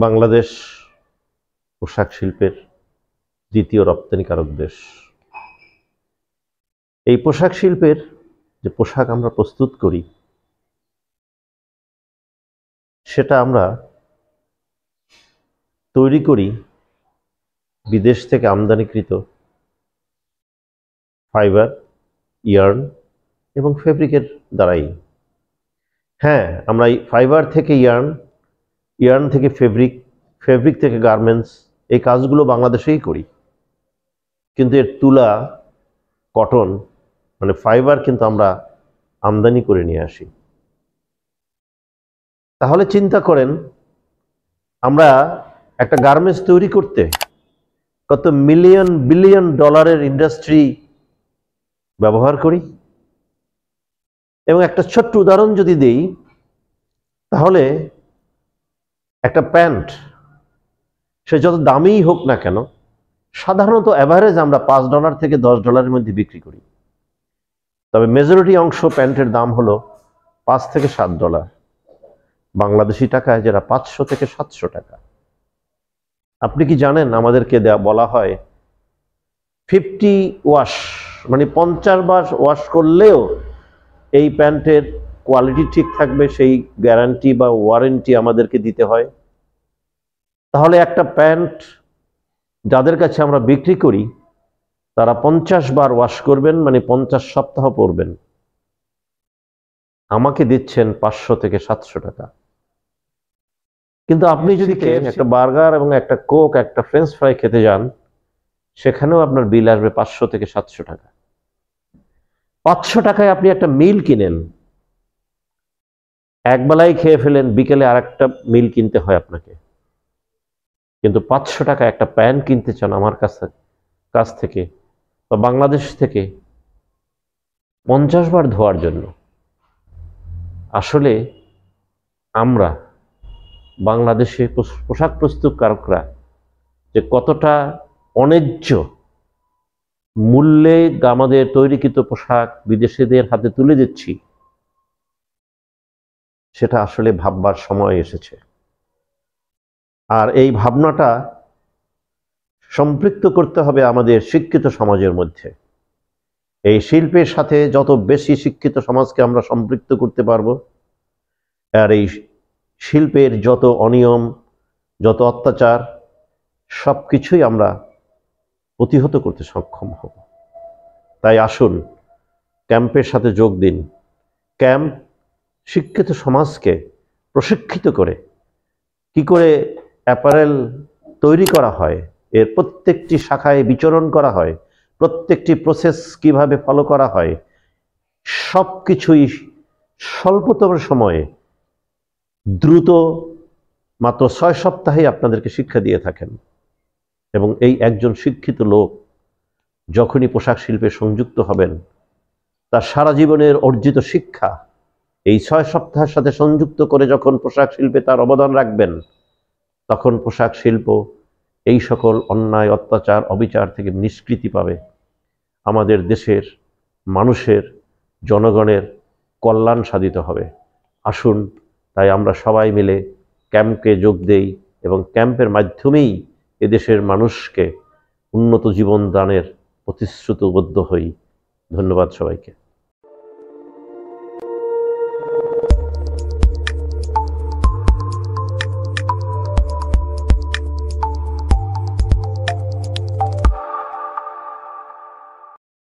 বাংলাদেশ পোশাক শিল্পের দ্বিতীয় রপ্তানিকারক দেশ। এই পোশাক শিল্পের যে পোশাক আমরা প্রস্তুত করি সেটা আমরা তৈরি করি বিদেশ থেকে আমদানিকৃত ফাইবার, ইয়ার্ন এবং ফেব্রিকের দ্বারাই। হ্যাঁ, আমরা এই ফাইবার থেকে ইয়ার্ন থেকে ফেব্রিক থেকে গার্মেন্টস, এই কাজগুলো বাংলাদেশেই করি, কিন্তু এর তুলা, কটন মানে ফাইবার কিন্তু আমরা আমদানি করে নিয়ে আসি। তাহলে চিন্তা করেন, আমরা একটা গার্মেন্টস তৈরি করতে কত মিলিয়ন বিলিয়ন ডলারের ইন্ডাস্ট্রি ব্যবহার করি। এবং একটা ছোট্ট উদাহরণ যদি দেই, তাহলে একটা প্যান্ট সে যত দামিই হোক না কেন, সাধারণত অ্যাভারেজ আমরা $5 থেকে $10 মধ্যে বিক্রি করি। তবে মেজরিটি অংশ প্যান্টের দাম হলো $5 থেকে $7, বাংলাদেশি টাকায় যেটা 500 থেকে 700 টাকা। আপনি কি জানেন, আমাদেরকে বলা হয় 50 ওয়াশ মানে 50 বার ওয়াশ করলেও এই প্যান্টের কোয়ালিটি ঠিক থাকবে, সেই গ্যারান্টি বা ওয়ারেন্টি আমাদেরকে দিতে হয়। তাহলে একটা প্যান্ট যাদের কাছে আমরা বিক্রি করি তারা 50 বার ওয়াশ করবেন, মানে 50 সপ্তাহ পরবেন, আমাকে দিচ্ছেন 500 থেকে 700 টাকা। কিন্তু আপনি যদি একটা বার্গার এবং একটা কোক, একটা ফ্রেঞ্চ ফ্রাই খেতে যান, সেখানেও আপনার বিল আসবে 500 থেকে 700 টাকা। 500 টাকায় আপনি একটা মিল কিনেন, একবেলাই খেয়ে ফেলেন, বিকেলে আর একটা মিল কিনতে হয় আপনাকে। কিন্তু 500 টাকা একটা প্যান্ট কিনতে চান আমার কাছ থেকে বা বাংলাদেশ থেকে 50 বার ধোয়ার জন্য। আসলে আমরা বাংলাদেশে পোশাক প্রস্তুতকারকরা যে কতটা অন্যায্য মূল্যে আমাদের তৈরিকৃত পোশাক বিদেশিদের হাতে তুলে দিচ্ছি, সেটা আসলে ভাববার সময় এসেছে। আর এই ভাবনাটা সম্পৃক্ত করতে হবে আমাদের শিক্ষিত সমাজের মধ্যে। এই শিল্পের সাথে যত বেশি শিক্ষিত সমাজকে আমরা সম্পৃক্ত করতে পারবো, আর এই শিল্পের যত অনিয়ম, যত অত্যাচার, সব কিছুই আমরা প্রতিহত করতে সক্ষম হব। তাই আসুন ক্যাম্পের সাথে যোগ দিন। ক্যাম্প শিক্ষিত সমাজকে প্রশিক্ষিত করে কি করে অ্যাপারেল তৈরি করা হয়, এর প্রত্যেকটি শাখায় বিচরণ করা হয়, প্রত্যেকটি প্রসেস কিভাবে ফলো করা হয়, সব কিছুই স্বল্পতম সময়ে দ্রুত মাত্র 6 সপ্তাহে আপনাদেরকে শিক্ষা দিয়ে থাকেন। এবং এই একজন শিক্ষিত লোক যখনই পোশাক শিল্পে সংযুক্ত হবেন, তার সারা জীবনের অর্জিত শিক্ষা এই 6 সপ্তাহের সাথে সংযুক্ত করে যখন পোশাক শিল্পে তার অবদান রাখবেন, তখন পোশাক শিল্প এই সকল অন্যায়, অত্যাচার, অবিচার থেকে নিষ্কৃতি পাবে। আমাদের দেশের মানুষের, জনগণের কল্যাণ সাধিত হবে। আসুন তাই আমরা সবাই মিলে ক্যাম্পে যোগ দেই এবং ক্যাম্পের মাধ্যমেই এদেশের মানুষকে উন্নত জীবন দানের প্রতিশ্রুতিবদ্ধ হই। ধন্যবাদ সবাইকে।